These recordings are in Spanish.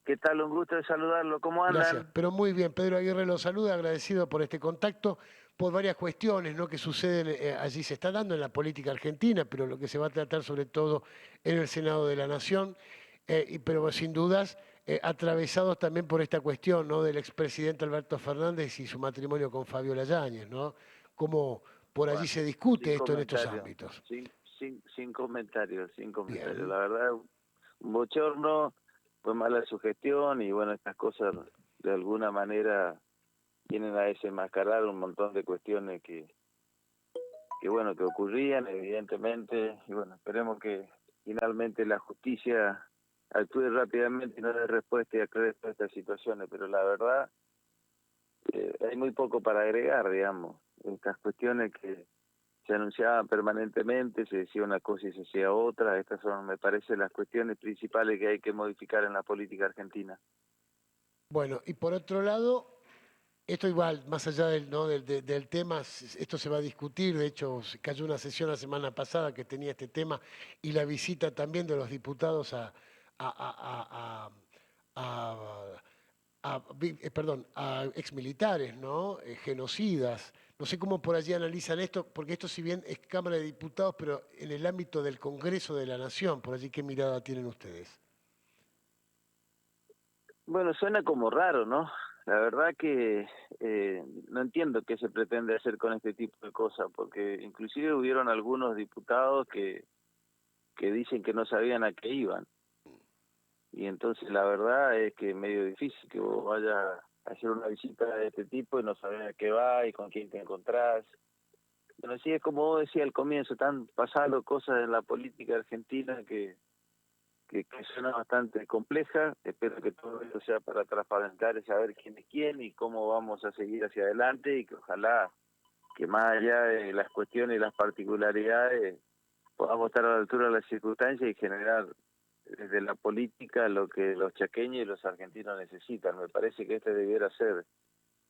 ¿Qué tal? Un gusto de saludarlo. ¿Cómo Gracias, andan? pero muy bien. Pedro Aguirre lo saluda, agradecido por este contacto, por varias cuestiones, ¿no?, que suceden allí, se está dando en la política argentina, pero lo que se va a tratar sobre todo en el Senado de la Nación, pero sin dudas atravesados también por esta cuestión, ¿no?, del expresidente Alberto Fernández y su matrimonio con Fabiola Yáñez, ¿no? Cómo por allí Bueno, se sin discute esto en estos comentarios, ámbitos. sin comentarios, sin comentarios. Bien. La verdad, un bochorno, fue mala su gestión y bueno, estas cosas de alguna manera vienen a desenmascarar un montón de cuestiones que bueno, que ocurrían evidentemente y bueno, esperemos que finalmente la justicia actúe rápidamente y no dé respuesta y aclare todas estas situaciones, pero la verdad hay muy poco para agregar, digamos, estas cuestiones que se anunciaban permanentemente, se decía una cosa y se decía otra. Estas son, me parece, las cuestiones principales que hay que modificar en la política argentina. Bueno, y por otro lado, esto igual, más allá del, ¿no?, del tema, esto se va a discutir. De hecho, se cayó una sesión la semana pasada que tenía este tema y la visita también de los diputados a, a- perdón, a exmilitares, ¿no? Genocidas. No sé cómo por allí analizan esto, porque esto si bien es Cámara de Diputados, pero en el ámbito del Congreso de la Nación, por allí, ¿qué mirada tienen ustedes? Bueno, suena como raro, ¿no? La verdad que no entiendo qué se pretende hacer con este tipo de cosas, porque inclusive hubieron algunos diputados que dicen que no sabían a qué iban. Y entonces la verdad es que es medio difícil que vos vayas a hacer una visita de este tipo y no sabés a qué va y con quién te encontrás. Bueno, sí, es como vos decías al comienzo, están pasando cosas en la política argentina que suena bastante compleja. Espero que todo esto sea para transparentar y saber quién es quién y cómo vamos a seguir hacia adelante y que ojalá que más allá de las cuestiones y las particularidades podamos estar a la altura de las circunstancias y generar desde la política lo que los chaqueños y los argentinos necesitan. Me parece que este debiera ser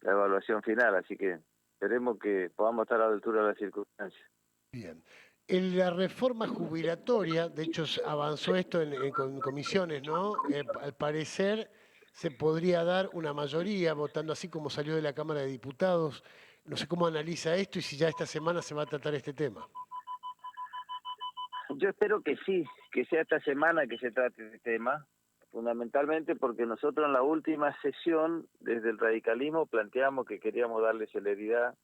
la evaluación final, así que esperemos que podamos estar a la altura de las circunstancias. Bien. En la reforma jubilatoria, de hecho avanzó esto en comisiones, ¿no? Al parecer se podría dar una mayoría votando así como salió de la Cámara de Diputados. No sé cómo analiza esto y si ya esta semana se va a tratar este tema. Yo espero que sí, que sea esta semana que se trate este tema, fundamentalmente porque nosotros en la última sesión, desde el radicalismo, planteamos que queríamos darle celeridad,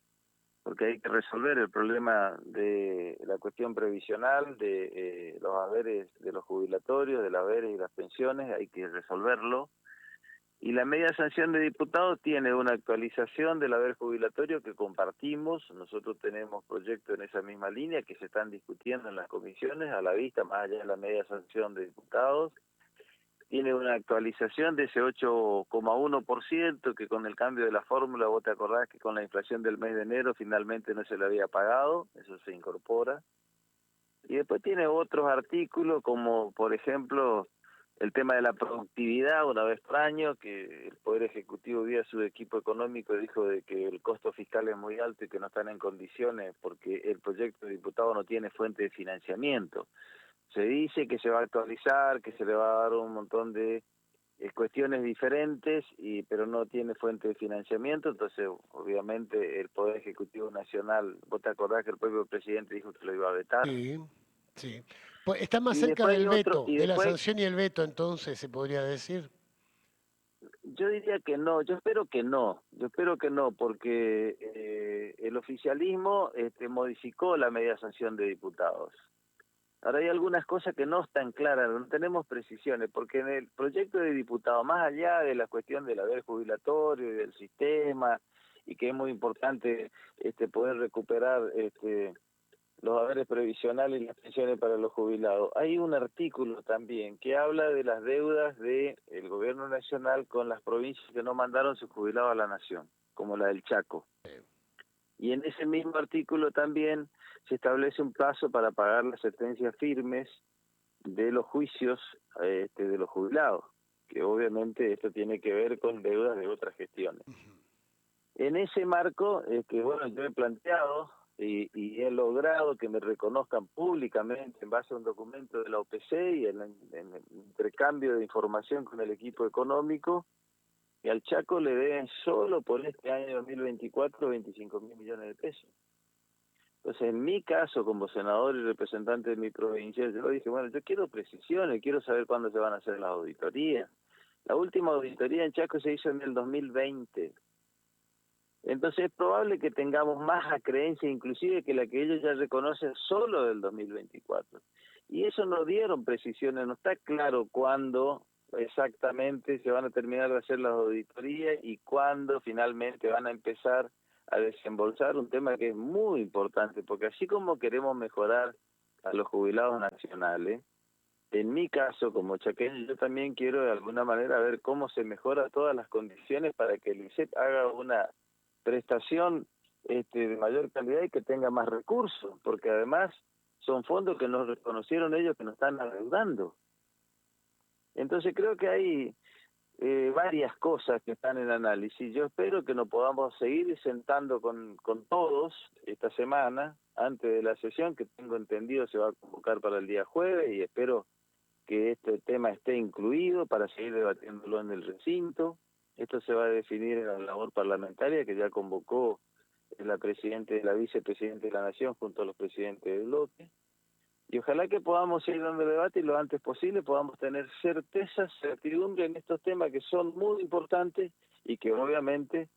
porque hay que resolver el problema de la cuestión previsional, de los haberes de los jubilatorios, de los haberes y las pensiones, hay que resolverlo. Y la media sanción de diputados tiene una actualización del haber jubilatorio que compartimos. Nosotros tenemos proyectos en esa misma línea que se están discutiendo en las comisiones a la vista, más allá de la media sanción de diputados. Tiene una actualización de ese 8,1% que con el cambio de la fórmula, vos te acordás que con la inflación del mes de enero finalmente no se le había pagado, eso se incorpora. Y después tiene otros artículos como, por ejemplo, el tema de la productividad, una vez por año, que el Poder Ejecutivo vía su equipo económico dijo de que el costo fiscal es muy alto y que no están en condiciones porque el proyecto de diputado no tiene fuente de financiamiento. Se dice que se va a actualizar, que se le va a dar un montón de cuestiones diferentes, pero no tiene fuente de financiamiento, entonces obviamente el Poder Ejecutivo Nacional, vos te acordás que el propio presidente dijo que lo iba a vetar. Sí, sí. Pues está más Y cerca después hay del otro, veto, y de la después sanción y el veto, entonces se podría decir. yo diría que no, yo espero que no, porque el oficialismo modificó la media sanción de diputados. Ahora hay algunas cosas que no están claras, no tenemos precisiones, porque en el proyecto de diputado, más allá de la cuestión del haber jubilatorio y del sistema, y que es muy importante poder recuperar los haberes previsionales y las pensiones para los jubilados. Hay un artículo también que habla de las deudas del gobierno nacional con las provincias que no mandaron sus jubilados a la nación, como la del Chaco. Y en ese mismo artículo también se establece un plazo para pagar las sentencias firmes de los juicios de los jubilados, que obviamente esto tiene que ver con deudas de otras gestiones. En ese marco, bueno, yo he planteado y he logrado que me reconozcan públicamente en base a un documento de la OPC y en el intercambio de información con el equipo económico, que al Chaco le deben solo por este año 2024 25.000 millones de pesos. Entonces, en mi caso, como senador y representante de mi provincia, yo dije, bueno, yo quiero precisiones, quiero saber cuándo se van a hacer las auditorías. La última auditoría en Chaco se hizo en el 2020. Entonces es probable que tengamos más acreencia inclusive que la que ellos ya reconocen solo del 2024. Y eso no dieron precisiones, no está claro cuándo exactamente se van a terminar de hacer las auditorías y cuándo finalmente van a empezar a desembolsar un tema que es muy importante, porque así como queremos mejorar a los jubilados nacionales, en mi caso, como chaqueño, yo también quiero de alguna manera ver cómo se mejora todas las condiciones para que el INSEP haga una prestación de mayor calidad y que tenga más recursos, porque además son fondos que nos reconocieron ellos que nos están adeudando. Entonces creo que hay varias cosas que están en análisis. Yo espero que nos podamos seguir sentando con todos esta semana, antes de la sesión, que tengo entendido se va a convocar para el día jueves, y espero que este tema esté incluido para seguir debatiéndolo en el recinto. Esto se va a definir en la labor parlamentaria que ya convocó la presidenta y la vicepresidenta de la Nación junto a los presidentes del bloque. Y ojalá que podamos seguir dando debate y lo antes posible podamos tener certeza, certidumbre en estos temas que son muy importantes y que obviamente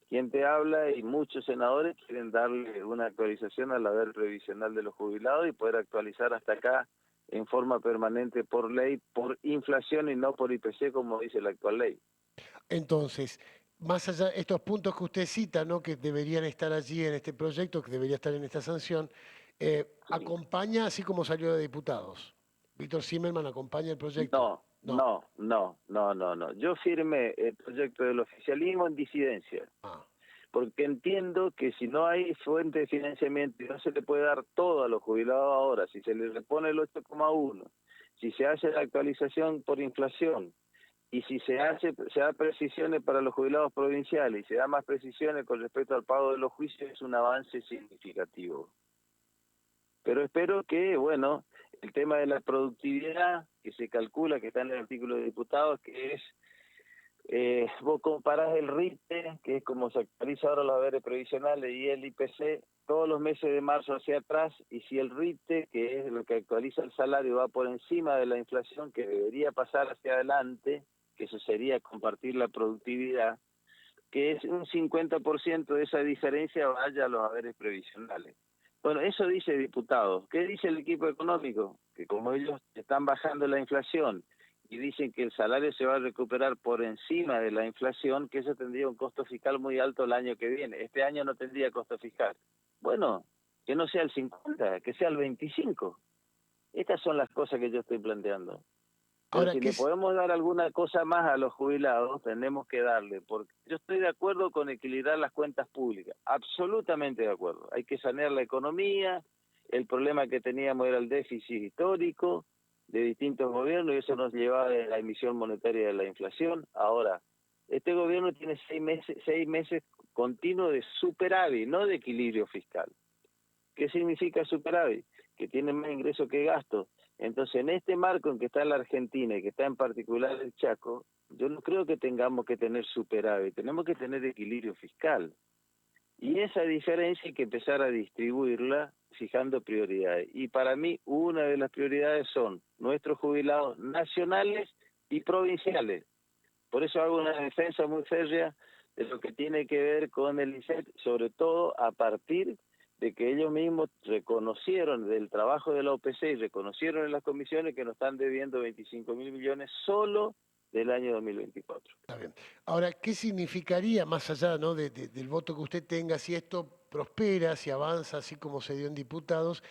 quien te habla y muchos senadores quieren darle una actualización al haber previsional de los jubilados y poder actualizar hasta acá en forma permanente por ley, por inflación y no por IPC como dice la actual ley. Entonces, más allá de estos puntos que usted cita, ¿no? Que deberían estar allí en este proyecto, que debería estar en esta sanción, Sí. acompaña así como salió de diputados. Víctor Zimmerman acompaña el proyecto. No, No. no, no, no, no, no. Yo firmé el proyecto del oficialismo en disidencia, Ah, porque entiendo que si no hay fuente de financiamiento y no se le puede dar todo a los jubilados ahora, si se les repone el 8,1, si se hace la actualización por inflación, y si se da precisiones para los jubilados provinciales y se da más precisiones con respecto al pago de los juicios, es un avance significativo. Pero espero que, bueno, el tema de la productividad, que se calcula, que está en el artículo de diputados, que es, vos comparás el RITE, que es como se actualiza ahora los haberes previsionales, y el IPC todos los meses de marzo hacia atrás, y si el RITE, que es lo que actualiza el salario, va por encima de la inflación que debería pasar hacia adelante, que eso sería compartir la productividad, que es un 50% de esa diferencia vaya a los haberes previsionales. Bueno, eso dice diputados. ¿Qué dice el equipo económico? Que como ellos están bajando la inflación y dicen que el salario se va a recuperar por encima de la inflación, que eso tendría un costo fiscal muy alto el año que viene. Este año no tendría costo fiscal. Bueno, que no sea el 50, que sea el 25. Estas son las cosas que yo estoy planteando. Pero ahora, si ¿qué le es? podemos dar alguna cosa más a los jubilados, tenemos que darle, porque yo estoy de acuerdo con equilibrar las cuentas públicas, absolutamente de acuerdo. Hay que sanear la economía, el problema que teníamos era el déficit histórico de distintos gobiernos y eso nos llevaba a la emisión monetaria de la inflación. Ahora, este gobierno tiene 6 meses continuos de superávit, no de equilibrio fiscal. ¿Qué significa superávit? Que tiene más ingresos que gastos. Entonces, en este marco en que está la Argentina y que está en particular el Chaco, yo no creo que tengamos que tener superávit, tenemos que tener equilibrio fiscal. Y esa diferencia hay que empezar a distribuirla fijando prioridades. Y para mí, una de las prioridades son nuestros jubilados nacionales y provinciales. Por eso hago una defensa muy férrea de lo que tiene que ver con el INSEP, sobre todo a partir de que ellos mismos reconocieron del trabajo de la OPC y reconocieron en las comisiones que nos están debiendo 25.000 millones solo del año 2024. Está bien. Ahora, ¿qué significaría, más allá, ¿no? Del voto que usted tenga, si esto prospera, si avanza, así como se dio en diputados,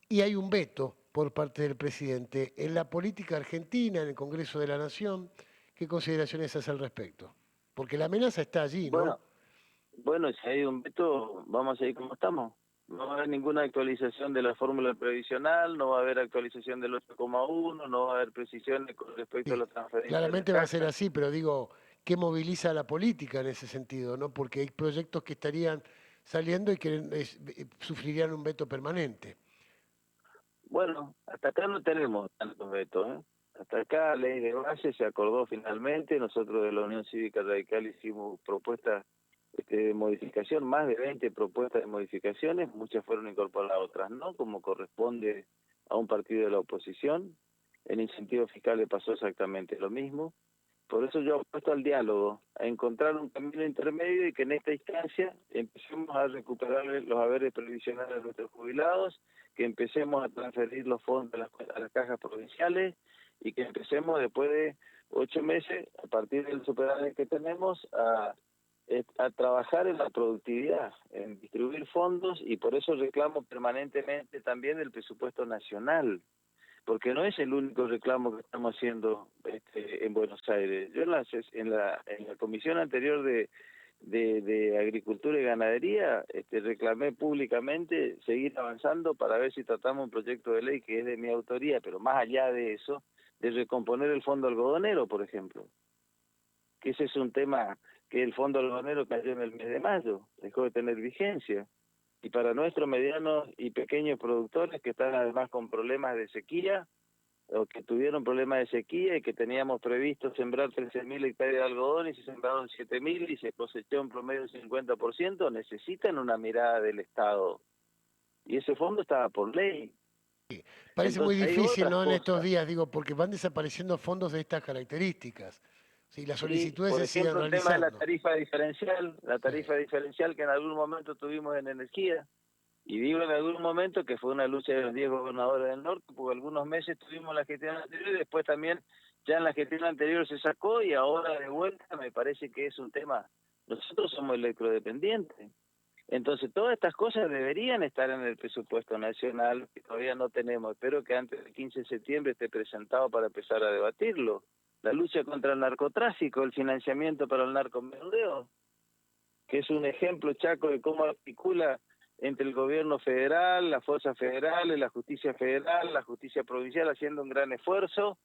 y hay un veto por parte del presidente en la política argentina, en el Congreso de la Nación? ¿Qué consideraciones hace al respecto? Porque la amenaza está allí, ¿no? Bueno, bueno, si hay un veto, vamos a ir como estamos. No va a haber ninguna actualización de la fórmula previsional, no va a haber actualización del 8,1, no va a haber precisiones con respecto a Sí, las transferencias de las claramente va a ser cajas. así, pero digo, ¿qué moviliza la política en ese sentido, ¿no? Porque hay proyectos que estarían saliendo y que sufrirían un veto permanente. Bueno, hasta acá no tenemos tantos vetos, ¿eh? Hasta acá, ley de base se acordó finalmente. Nosotros de la Unión Cívica Radical hicimos propuestas de modificación, más de 20 propuestas de modificaciones, muchas fueron incorporadas, otras no, como corresponde a un partido de la oposición. En incentivos fiscales pasó exactamente lo mismo. Por eso yo apuesto al diálogo, a encontrar un camino intermedio y que en esta instancia empecemos a recuperar los haberes previsionales de nuestros jubilados, que empecemos a transferir los fondos a las cajas provinciales y que empecemos después de 8 meses, a partir del superávit que tenemos, a trabajar en la productividad, en distribuir fondos, y por eso reclamo permanentemente también el presupuesto nacional, porque no es el único reclamo que estamos haciendo en Buenos Aires. Yo en la comisión anterior de Agricultura y Ganadería reclamé públicamente seguir avanzando para ver si tratamos un proyecto de ley que es de mi autoría, pero más allá de eso, de recomponer el fondo algodonero, por ejemplo, que ese es un tema que el fondo algodonero cayó en el mes de mayo, dejó de tener vigencia. Y para nuestros medianos y pequeños productores que están además con problemas de sequía, o que tuvieron problemas de sequía y que teníamos previsto sembrar 13.000 hectáreas de algodón y se sembraron 7.000 y se cosechó en promedio un 50%, necesitan una mirada del Estado. Y ese fondo estaba por ley. Parece muy Entonces hay difícil, otras ¿no? En estos cosas. días, digo, porque van desapareciendo fondos de estas características. Sí, las Sí, solicitudes por se siguen ejemplo, el tema de realizando. la Sí. tarifa diferencial que en algún momento tuvimos en energía. Y digo en algún momento que fue una lucha de los 10 gobernadores del norte, porque algunos meses tuvimos la gestión anterior y después también ya en la gestión anterior se sacó y ahora de vuelta me parece que es un tema. Nosotros somos electrodependientes. Entonces todas estas cosas deberían estar en el presupuesto nacional, que todavía no tenemos. Espero que antes del 15 de septiembre esté presentado para empezar a debatirlo. La lucha contra el narcotráfico, el financiamiento para el narcomenudeo, que es un ejemplo, Chaco, de cómo articula entre el gobierno federal, las fuerzas federales, la justicia federal, la justicia provincial, haciendo un gran esfuerzo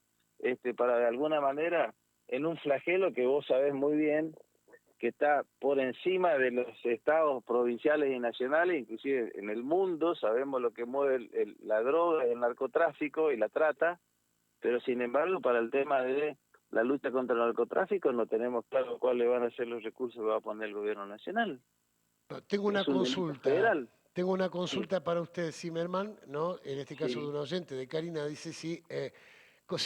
para de alguna manera, en un flagelo que vos sabés muy bien, que está por encima de los estados provinciales y nacionales, inclusive en el mundo, sabemos lo que mueve la droga, el narcotráfico y la trata, pero sin embargo para el tema de la lucha contra el narcotráfico no tenemos claro cuáles van a ser los recursos que va a poner el gobierno nacional. No, tengo una Es un delito consulta. federal. Tengo una Sí, consulta para usted, Zimmerman, ¿no? En este caso de sí. un oyente de Karina, dice si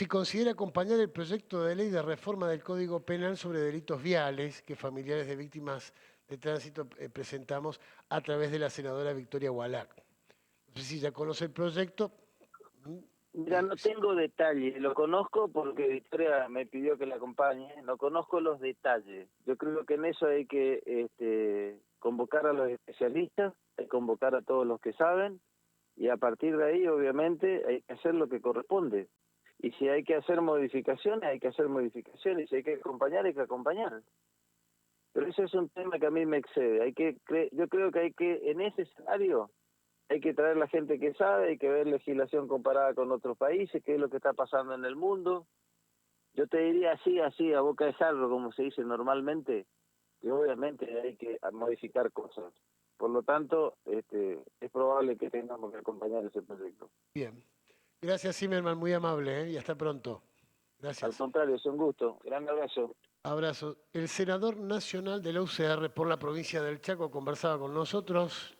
considera acompañar el proyecto de ley de reforma del Código Penal sobre delitos viales que familiares de víctimas de tránsito presentamos a través de la senadora Victoria Hualac. No sé si ya conoce el proyecto. ¿Mm? Mira, Y no tengo detalles, lo conozco porque Victoria me pidió que la acompañe, no conozco los detalles. Yo creo que en eso hay que convocar a los especialistas, hay que convocar a todos los que saben, y a partir de ahí, obviamente, hay que hacer lo que corresponde. Y si hay que hacer modificaciones, hay que hacer modificaciones, si hay que acompañar, hay que acompañar. Pero ese es un tema que a mí me excede. Yo creo que hay que, en ese escenario, hay que traer la gente que sabe, hay que ver legislación comparada con otros países, qué es lo que está pasando en el mundo. Yo te diría así, a boca de jarro, como se dice normalmente, que obviamente hay que modificar cosas. Por lo tanto, es probable que tengamos que acompañar ese proyecto. bien. Gracias, Zimmerman, muy amable, ¿eh? Y hasta pronto. Al Gracias. contrario, es un gusto. Gran abrazo. Abrazo. El senador nacional de la UCR por la provincia del Chaco conversaba con nosotros.